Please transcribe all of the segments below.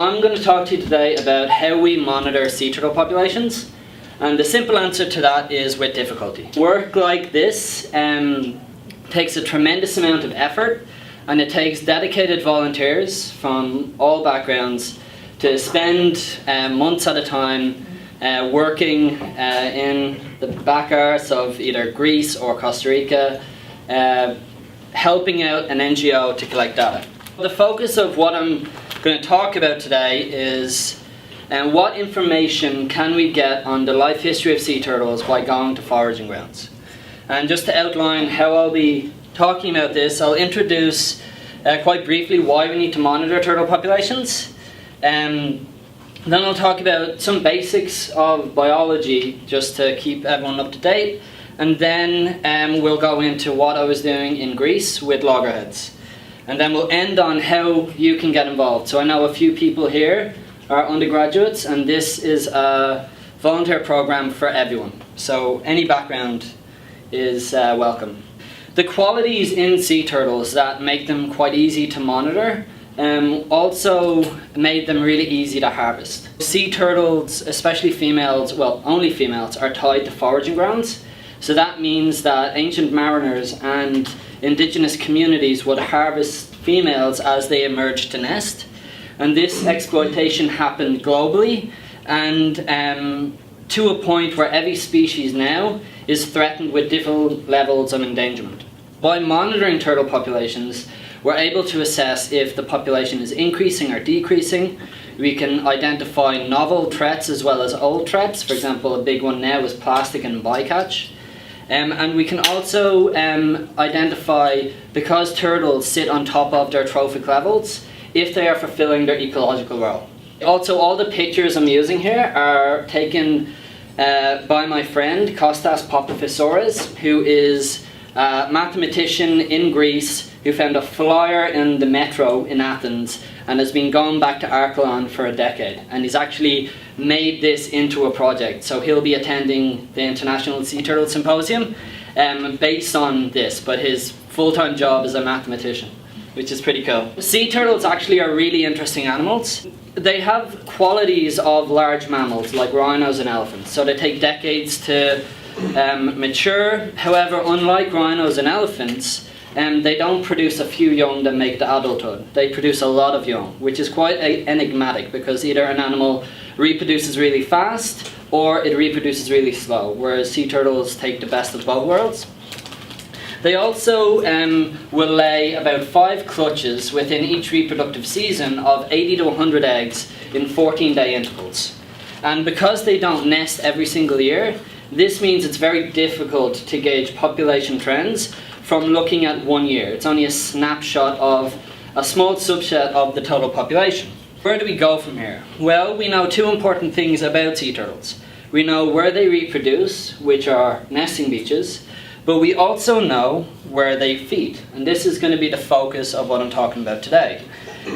I'm going to talk to you today about how we monitor sea turtle populations, and the simple answer to that is with difficulty. Work like this takes a tremendous amount of effort, and it takes dedicated volunteers from all backgrounds to spend months at a time working in the back arse of either Greece or Costa Rica, helping out an NGO to collect data. The focus of what I'm going to talk about today is what information can we get on the life history of sea turtles by going to foraging grounds. And just to outline how I'll be talking about this, I'll introduce quite briefly why we need to monitor turtle populations. Then I'll talk about some basics of biology just to keep everyone up to date. And then we'll go into what I was doing in Greece with loggerheads. And then we'll end on how you can get involved. So I know a few people here are undergraduates, and this is a volunteer program for everyone. So any background is welcome. The qualities in sea turtles that make them quite easy to monitor also made them really easy to harvest. Sea turtles, especially females, well, only females, are tied to foraging grounds. So that means that ancient mariners and indigenous communities would harvest females as they emerged to nest. And this exploitation happened globally, and to a point where every species now is threatened with different levels of endangerment. By monitoring turtle populations, we're able to assess if the population is increasing or decreasing. We can identify novel threats as well as old threats. For example, a big one now is plastic and bycatch. And we can also identify, because turtles sit on top of their trophic levels, if they are fulfilling their ecological role. Also, all the pictures I'm using here are taken by my friend Kostas Papaphysouras, who is a mathematician in Greece who found a flyer in the metro in Athens and has been going back to Archelon for a decade. And he's actually made this into a project. So he'll be attending the International Sea Turtle Symposium based on this, but his full-time job is a mathematician, which is pretty cool. Sea turtles actually are really interesting animals. They have qualities of large mammals like rhinos and elephants, so they take decades to mature. However, unlike rhinos and elephants, they don't produce a few young that make the adulthood. They produce a lot of young, which is quite enigmatic, because either an animal reproduces really fast or it reproduces really slow, whereas sea turtles take the best of both worlds. They also will lay about 5 clutches within each reproductive season of 80 to 100 eggs in 14-day intervals. And because they don't nest every single year, this means it's very difficult to gauge population trends from looking at 1 year. It's only a snapshot of a small subset of the total population. Where do we go from here? Well, we know 2 important things about sea turtles. We know where they reproduce, which are nesting beaches, but we also know where they feed, and this is going to be the focus of what I'm talking about today.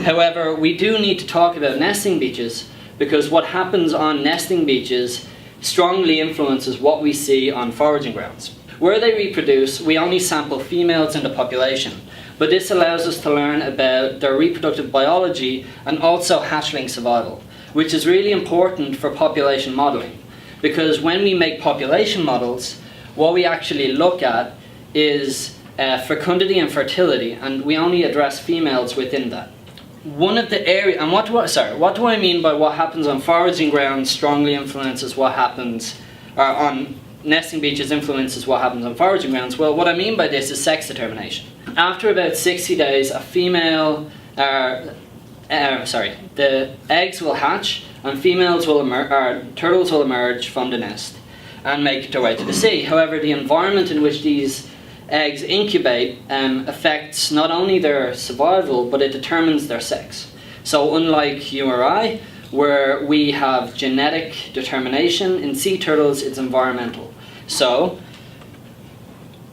However, we do need to talk about nesting beaches, because what happens on nesting beaches strongly influences what we see on foraging grounds. Where they reproduce, we only sample females in the population, but this allows us to learn about their reproductive biology and also hatchling survival, which is really important for population modelling, because when we make population models, what we actually look at is fecundity and fertility, and we only address females within that. One of the areas, and what do I mean by what happens on foraging grounds strongly influences what happens, or on nesting beaches influences what happens on foraging grounds? Well, what I mean by this is sex determination. After about 60 days, a female, the eggs will hatch, and females will turtles will emerge from the nest and make their way to the sea. However, the environment in which these eggs incubate affects not only their survival, but it determines their sex. So unlike you or I, where we have genetic determination, in sea turtles it's environmental. So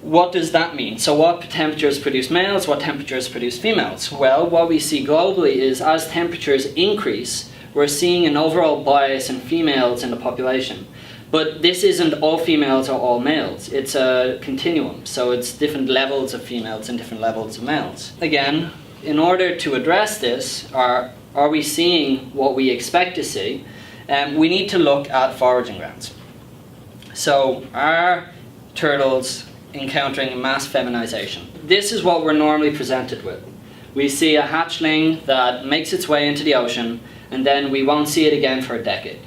what does that mean? So what temperatures produce males, what temperatures produce females? Well, what we see globally is as temperatures increase, we're seeing an overall bias in females in the population. But this isn't all females or all males. It's a continuum, so it's different levels of females and different levels of males. Again, in order to address this, or are we seeing what we expect to see, we need to look at foraging grounds. So are turtles encountering mass feminization? This is what we're normally presented with. We see a hatchling that makes its way into the ocean, and then we won't see it again for a decade.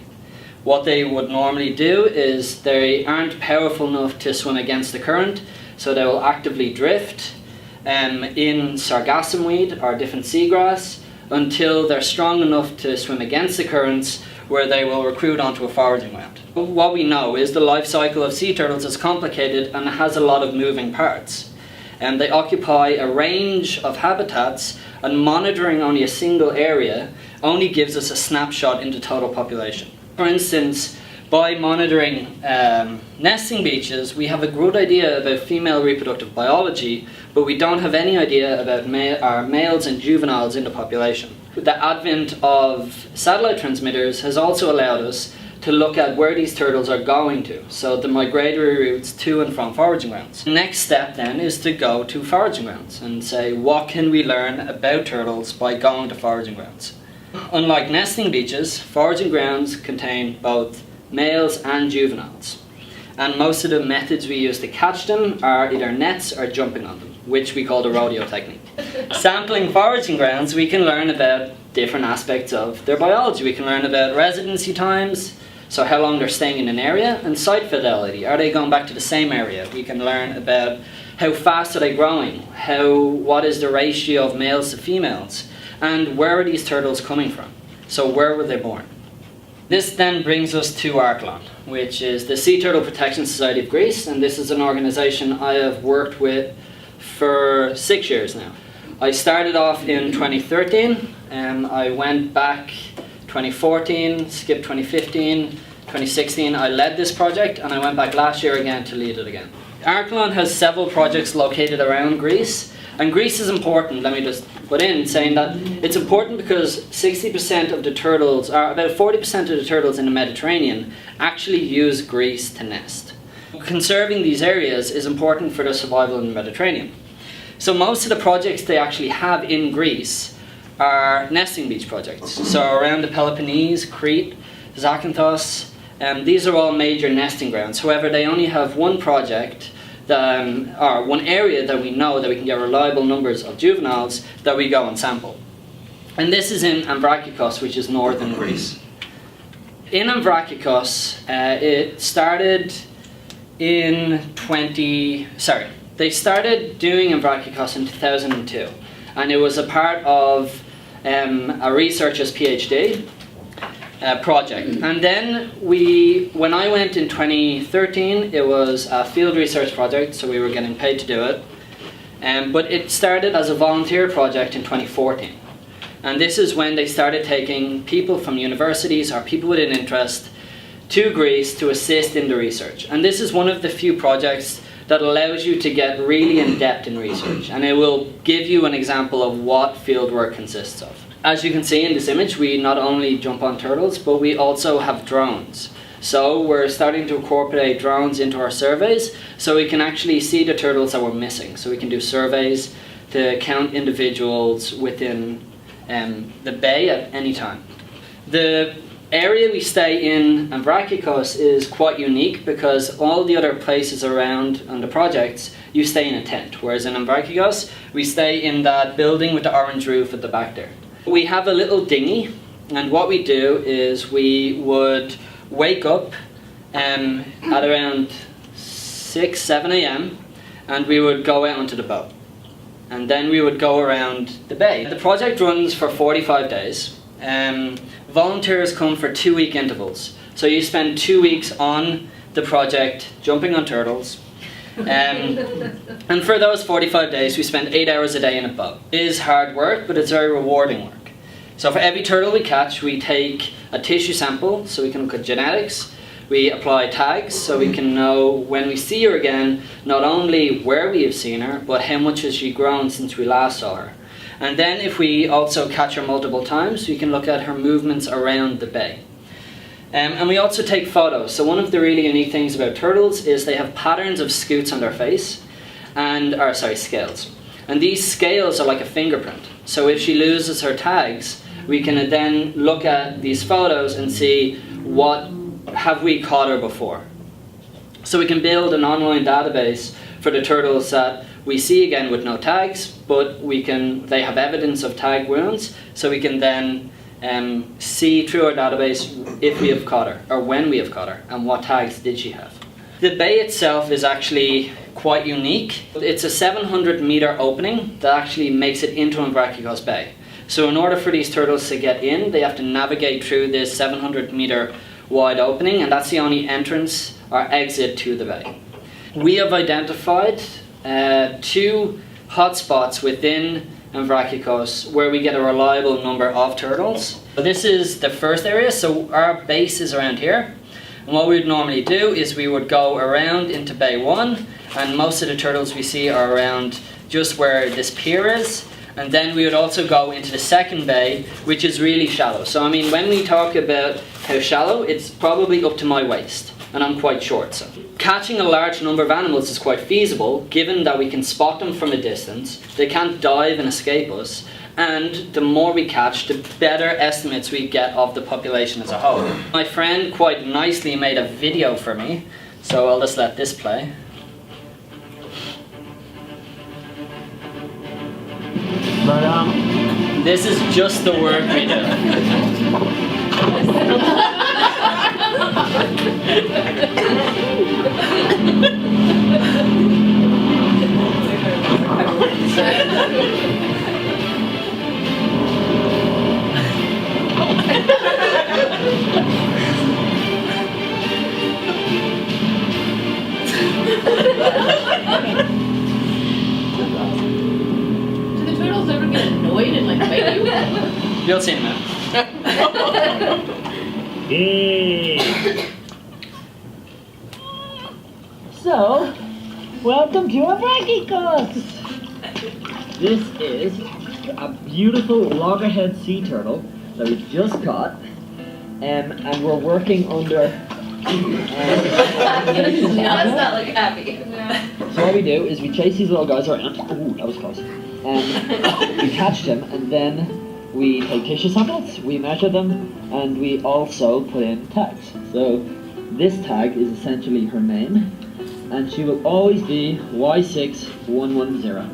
What they would normally do is they aren't powerful enough to swim against the current, so they will actively drift in sargassum weed or different seagrass until they're strong enough to swim against the currents, where they will recruit onto a foraging ground. What we know is the life cycle of sea turtles is complicated and has a lot of moving parts. And they occupy a range of habitats, and monitoring only a single area only gives us a snapshot into total population. For instance, by monitoring nesting beaches, we have a good idea about female reproductive biology, but we don't have any idea about males and juveniles in the population. The advent of satellite transmitters has also allowed us to look at where these turtles are going to, so the migratory routes to and from foraging grounds. The next step then is to go to foraging grounds and say, what can we learn about turtles by going to foraging grounds? Unlike nesting beaches, foraging grounds contain both males and juveniles, and most of the methods we use to catch them are either nets or jumping on them, which we call the rodeo technique. Sampling foraging grounds, we can learn about different aspects of their biology. We can learn about residency times, so how long they're staying in an area, and site fidelity. Are they going back to the same area? We can learn about how fast are they growing, what is the ratio of males to females, and where are these turtles coming from? So where were they born? This then brings us to Archelon, which is the Sea Turtle Protection Society of Greece, and this is an organisation I have worked with for 6 years now. I started off in 2013, and I went back 2014, skipped 2015, 2016. I led this project, and I went back last year again to lead it again. Archelon has several projects located around Greece, and Greece is important, let me just put in, saying that it's important because 60% of the turtles, or about 40% of the turtles in the Mediterranean, actually use Greece to nest. Conserving these areas is important for their survival in the Mediterranean. So most of the projects they actually have in Greece are nesting beach projects. So around the Peloponnese, Crete, Zakynthos, these are all major nesting grounds. However, they only have one project, or one area that we know that we can get reliable numbers of juveniles that we go and sample. And this is in Amvrakikos, which is northern Greece. In Amvrakikos, it started in they started doing Amvrakikos in 2002, and it was a part of a researcher's Ph.D. Project. And then when I went in 2013, it was a field research project, so we were getting paid to do it. But it started as a volunteer project in 2014. And this is when they started taking people from universities or people with an interest to Greece to assist in the research. And this is one of the few projects that allows you to get really in-depth in research, and it will give you an example of what fieldwork consists of. As you can see in this image, we not only jump on turtles, but we also have drones. So we're starting to incorporate drones into our surveys, so we can actually see the turtles that we're missing. So we can do surveys to count individuals within the bay at any time. The area we stay in Amvrakikos is quite unique because all the other places around on the projects you stay in a tent, whereas in Amvrakikos we stay in that building with the orange roof at the back there. We have a little dinghy, and what we do is we would wake up at around 6-7 a.m. and we would go out onto the boat, and then we would go around the bay. The project runs for 45 days. Volunteers come for 2-week intervals, so you spend 2 weeks on the project jumping on turtles, and for those 45 days we spend 8 hours a day in a boat. It is hard work, but it's very rewarding work. So for every turtle we catch, we take a tissue sample so we can look at genetics. We apply tags so we can know when we see her again, not only where we have seen her, but how much has she grown since we last saw her. And then if we also catch her multiple times, we can look at her movements around the bay. And we also take photos. So one of the really unique things about turtles is they have patterns of scutes on their face, scales. And these scales are like a fingerprint. So if she loses her tags, we can then look at these photos and see what have we caught her before. So we can build an online database for the turtles that we see again with no tags, but they have evidence of tag wounds, so we can then see through our database if we have caught her, or when we have caught her, and what tags did she have. The bay itself is actually quite unique. It's a 700-meter opening that actually makes it into Amvrakikos Bay. So in order for these turtles to get in, they have to navigate through this 700-meter wide opening, and that's the only entrance or exit to the bay. We have identified 2 hotspots within Amvrakikos where we get a reliable number of turtles. So this is the first area, so our base is around here. And what we would normally do is we would go around into Bay 1, and most of the turtles we see are around just where this pier is. And then we would also go into the second bay, which is really shallow. So I mean, when we talk about how shallow, it's probably up to my waist, and I'm quite short. So catching a large number of animals is quite feasible, given that we can spot them from a distance, they can't dive and escape us, and the more we catch, the better estimates we get of the population as a whole. My friend quite nicely made a video for me, so I'll just let this play. But this is just the work we do. Do the turtles ever get annoyed and like bite you? You'll see in a minute. So, welcome to Amvrakikos! This is a beautiful loggerhead sea turtle that we've just caught, and we're working under... Does not look happy. So what we do is we chase these little guys around. Ooh, that was close. And we catch them, and then we take tissue samples, we measure them, and we also put in tags. So this tag is essentially her name, and she will always be Y6110.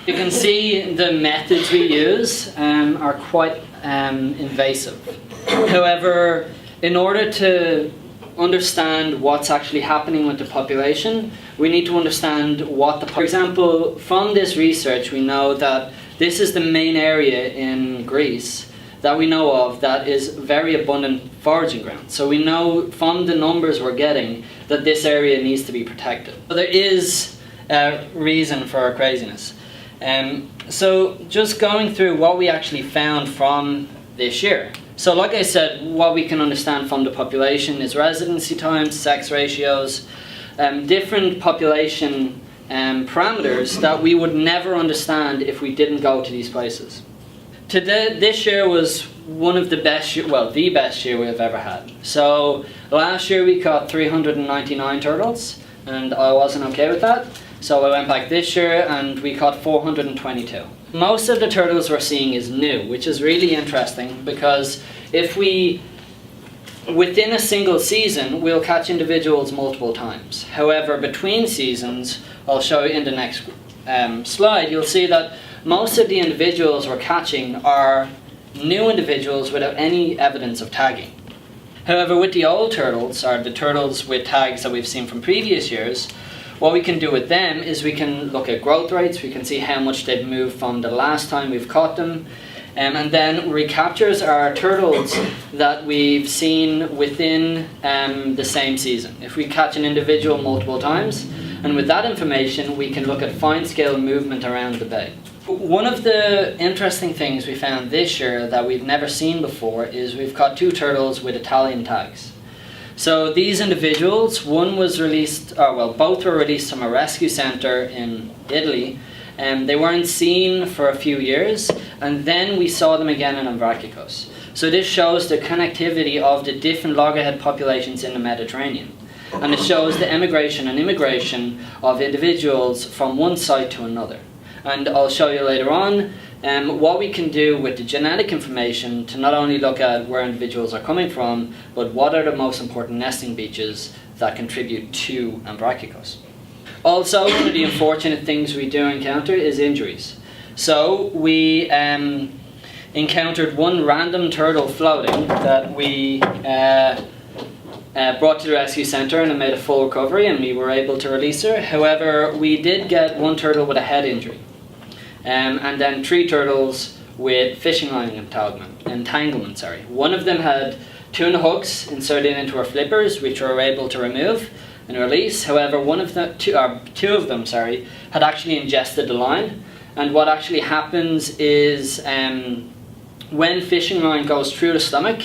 You can see the methods we use are quite invasive. However, in order to understand what's actually happening with the population, we need to understand what for example, from this research we know that this is the main area in Greece that we know of that is very abundant foraging ground. So we know from the numbers we're getting that this area needs to be protected. So there is a reason for our craziness. So just going through what we actually found from this year. So like I said, what we can understand from the population is residency times, sex ratios, different population parameters that we would never understand if we didn't go to these places. This year was one of the best, the best year we've ever had. So last year we caught 399 turtles, and I wasn't okay with that. So I went back this year and we caught 422. Most of the turtles we're seeing is new, which is really interesting because within a single season, we'll catch individuals multiple times. However, between seasons, I'll show you in the next slide, you'll see that most of the individuals we're catching are new individuals without any evidence of tagging. However, with the old turtles, or the turtles with tags that we've seen from previous years, what we can do with them is we can look at growth rates, we can see how much they've moved from the last time we've caught them, and then recaptures are turtles that we've seen within the same season. If we catch an individual multiple times, and with that information we can look at fine scale movement around the bay. One of the interesting things we found this year that we've never seen before is we've caught 2 turtles with Italian tags. So these individuals, one was released, both were released from a rescue center in Italy, and they weren't seen for a few years, and then we saw them again in Amvrakikos. So this shows the connectivity of the different loggerhead populations in the Mediterranean. And it shows the emigration and immigration of individuals from one site to another. And I'll show you later on what we can do with the genetic information to not only look at where individuals are coming from, but what are the most important nesting beaches that contribute to Amvrakikos. Also, one of the unfortunate things we do encounter is injuries. So we encountered one random turtle floating that we brought to the rescue centre, and it made a full recovery and we were able to release her. However, we did get one turtle with a head injury, and then 3 turtles with fishing line entanglement. One of them had tuna hooks inserted into her flippers, which we were able to remove and release. However, two of them had actually ingested the line. And what actually happens is when fishing line goes through the stomach,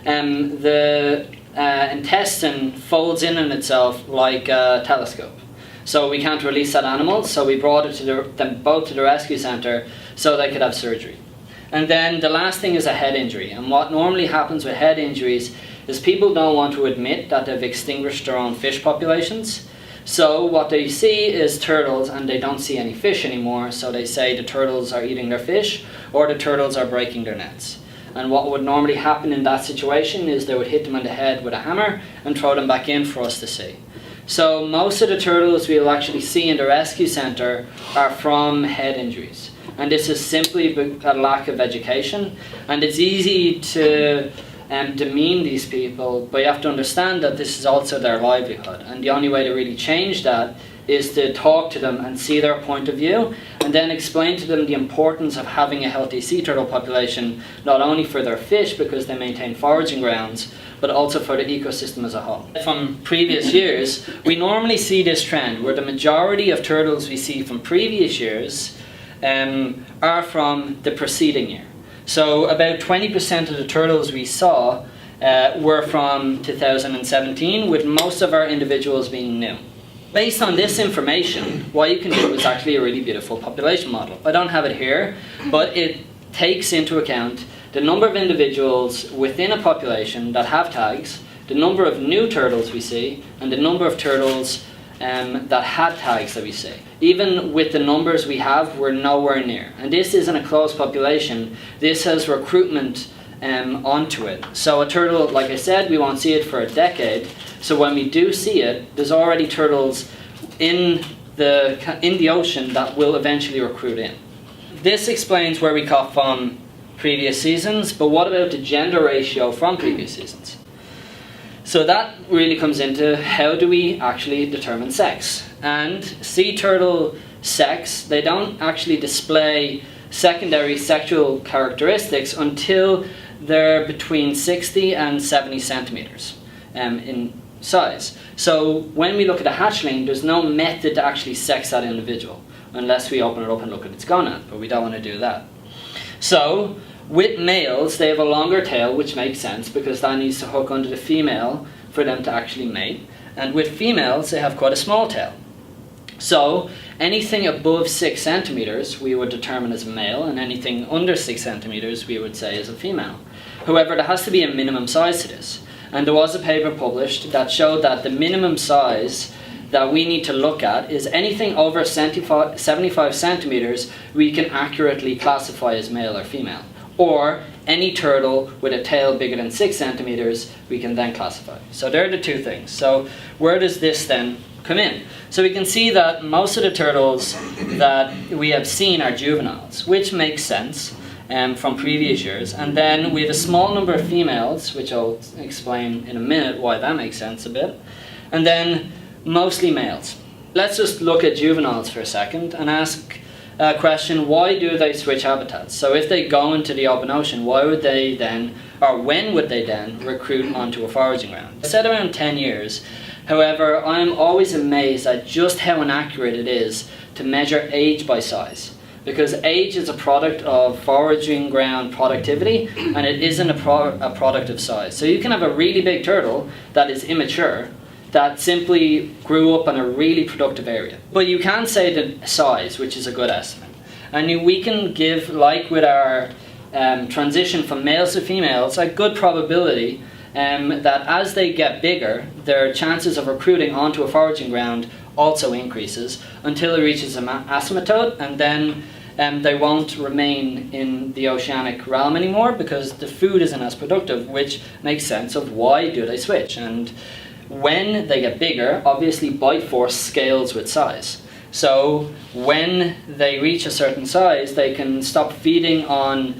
the intestine folds in on itself like a telescope. So we can't release that animal, so we brought them both to the rescue centre so they could have surgery. And then the last thing is a head injury. And what normally happens with head injuries is people don't want to admit that they've extinguished their own fish populations. So what they see is turtles and they don't see any fish anymore, so they say the turtles are eating their fish or the turtles are breaking their nets. And what would normally happen in that situation is they would hit them on the head with a hammer and throw them back in for us to see. So most of the turtles we'll actually see in the rescue centre are from head injuries. And this is simply a lack of education. And it's easy to demean these people, but you have to understand that this is also their livelihood, and the only way to really change that is to talk to them and see their point of view, and then explain to them the importance of having a healthy sea turtle population, not only for their fish because they maintain foraging grounds, but also for the ecosystem as a whole. From previous years, we normally see this trend where the majority of turtles we see from previous years are from the preceding year. So about 20% of the turtles we saw were from 2017, with most of our individuals being new. Based on this information, what you can do is actually a really beautiful population model. I don't have it here, but it takes into account the number of individuals within a population that have tags, the number of new turtles we see, and the number of turtles that had tags that we see. Even with the numbers we have, we're nowhere near. And this isn't a closed population. This has recruitment onto it. So a turtle, like I said, we won't see it for a decade. So when we do see it, there's already turtles in the ocean that will eventually recruit in. This explains where we caught from previous seasons, but what about the gender ratio from previous seasons? So that really comes into how do we actually determine sex. And sea turtle sex, they don't actually display secondary sexual characteristics until they're between 60 and 70 centimeters in size. So when we look at a hatchling, there's no method to actually sex that individual unless we open it up and look at its gonad, but we don't want to do that. So with males, they have a longer tail, which makes sense because that needs to hook under the female for them to actually mate. And with females, they have quite a small tail. So anything above 6 centimeters we would determine as a male, and anything under 6 centimeters we would say is a female. However, there has to be a minimum size to this. And there was a paper published that showed that the minimum size that we need to look at is anything over 75 centimeters we can accurately classify as male or female. Or any turtle with a tail bigger than 6 centimeters we can then classify. So there are the two things. So where does this then come in? So we can see that most of the turtles that we have seen are juveniles, which makes sense from previous years. And then we have a small number of females, which I'll explain in a minute why that makes sense a bit. And then mostly males. Let's just look at juveniles for a second and ask a question, why do they switch habitats? So if they go into the open ocean, why would they then, or when would they then recruit onto a foraging ground? I said around 10 years. However, I'm always amazed at just how inaccurate it is to measure age by size. Because age is a product of foraging ground productivity, and it isn't a product of size. So you can have a really big turtle that is immature, that simply grew up in a really productive area. But you can say the size, which is a good estimate. And we can give, like with our transition from males to females, a good probability that as they get bigger, their chances of recruiting onto a foraging ground also increases until it reaches an asymptote, and then they won't remain in the oceanic realm anymore because the food isn't as productive, which makes sense of why do they switch. And when they get bigger, obviously bite force scales with size. So when they reach a certain size, they can stop feeding on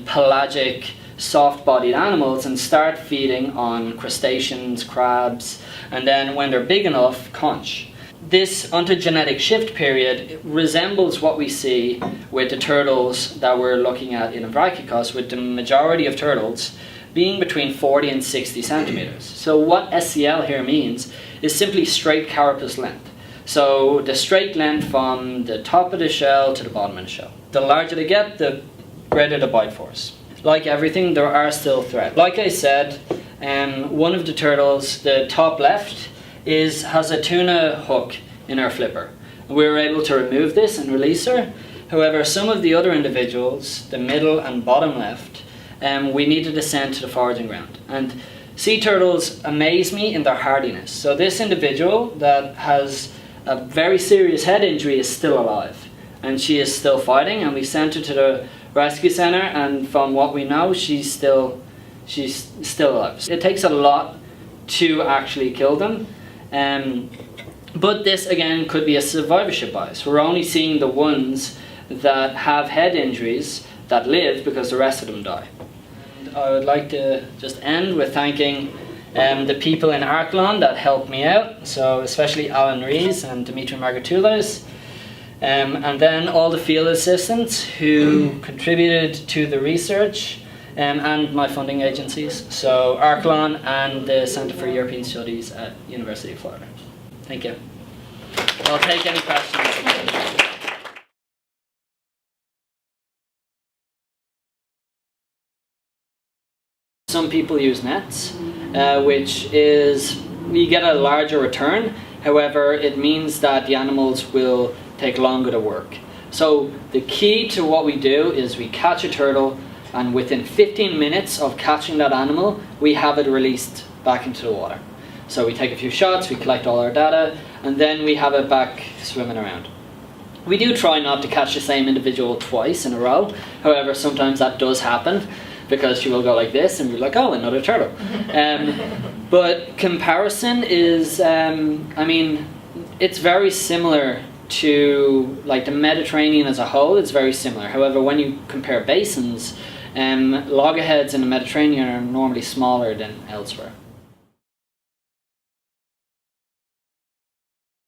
pelagic, soft-bodied animals and start feeding on crustaceans, crabs, and then when they're big enough, conch. This ontogenetic shift period resembles what we see with the turtles that we're looking at in Amvrakikos, with the majority of turtles being between 40 and 60 centimeters. So what SCL here means is simply straight carapace length. So the straight length from the top of the shell to the bottom of the shell. The larger they get, the greater the bite force. Like everything, there are still threats. Like I said, one of the turtles, the top left, has a tuna hook in her flipper. We were able to remove this and release her. However, some of the other individuals, the middle and bottom left, we need to descend to the foraging ground. And sea turtles amaze me in their hardiness. So this individual that has a very serious head injury is still alive, and she is still fighting, and we sent her to the rescue center, and from what we know, she's still alive. It takes a lot to actually kill them. But this again could be a survivorship bias. We're only seeing the ones that have head injuries that live because the rest of them die. And I would like to just end with thanking the people in Arklon that helped me out, so especially Alan Rees and Dimitri Margatoulos, and then all the field assistants who contributed to the research, and my funding agencies, so Arklon and the Centre for European Studies at University of Florida. Thank you. I'll take any questions. Some people use nets, which is, you get a larger return. However, it means that the animals will take longer to work. So the key to what we do is we catch a turtle, and within 15 minutes of catching that animal, we have it released back into the water. So we take a few shots, we collect all our data, and then we have it back swimming around. We do try not to catch the same individual twice in a row. However, sometimes that does happen, because she will go like this and we're like, oh, another turtle. But comparison is, I mean, it's very similar to like the Mediterranean as a whole. It's very similar. However, when you compare basins, loggerheads in the Mediterranean are normally smaller than elsewhere.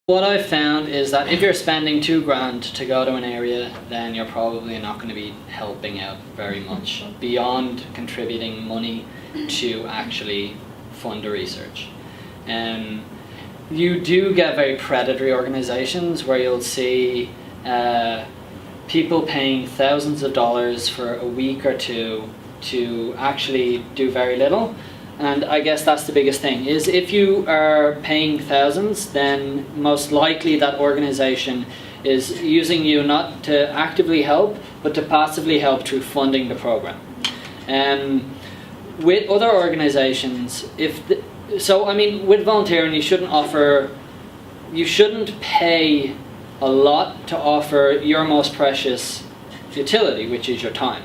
What I've found is that if you're spending $2,000 to go to an area, then you're probably not going to be helping out very much beyond contributing money to actually fund the research. You do get very predatory organizations where you'll see people paying thousands of dollars for a week or two to actually do very little. And I guess that's the biggest thing, is if you are paying thousands, then most likely that organization is using you not to actively help, but to passively help through funding the program. With other organizations, with volunteering, you shouldn't pay a lot to offer your most precious utility, which is your time.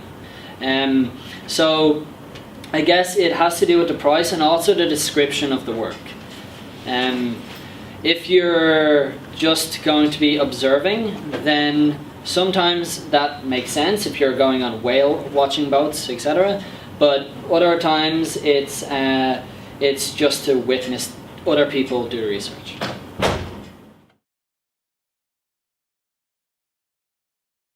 So I guess it has to do with the price and also the description of the work. If you're just going to be observing, then sometimes that makes sense if you're going on whale watching boats, etc. But other times it's just to witness other people do research.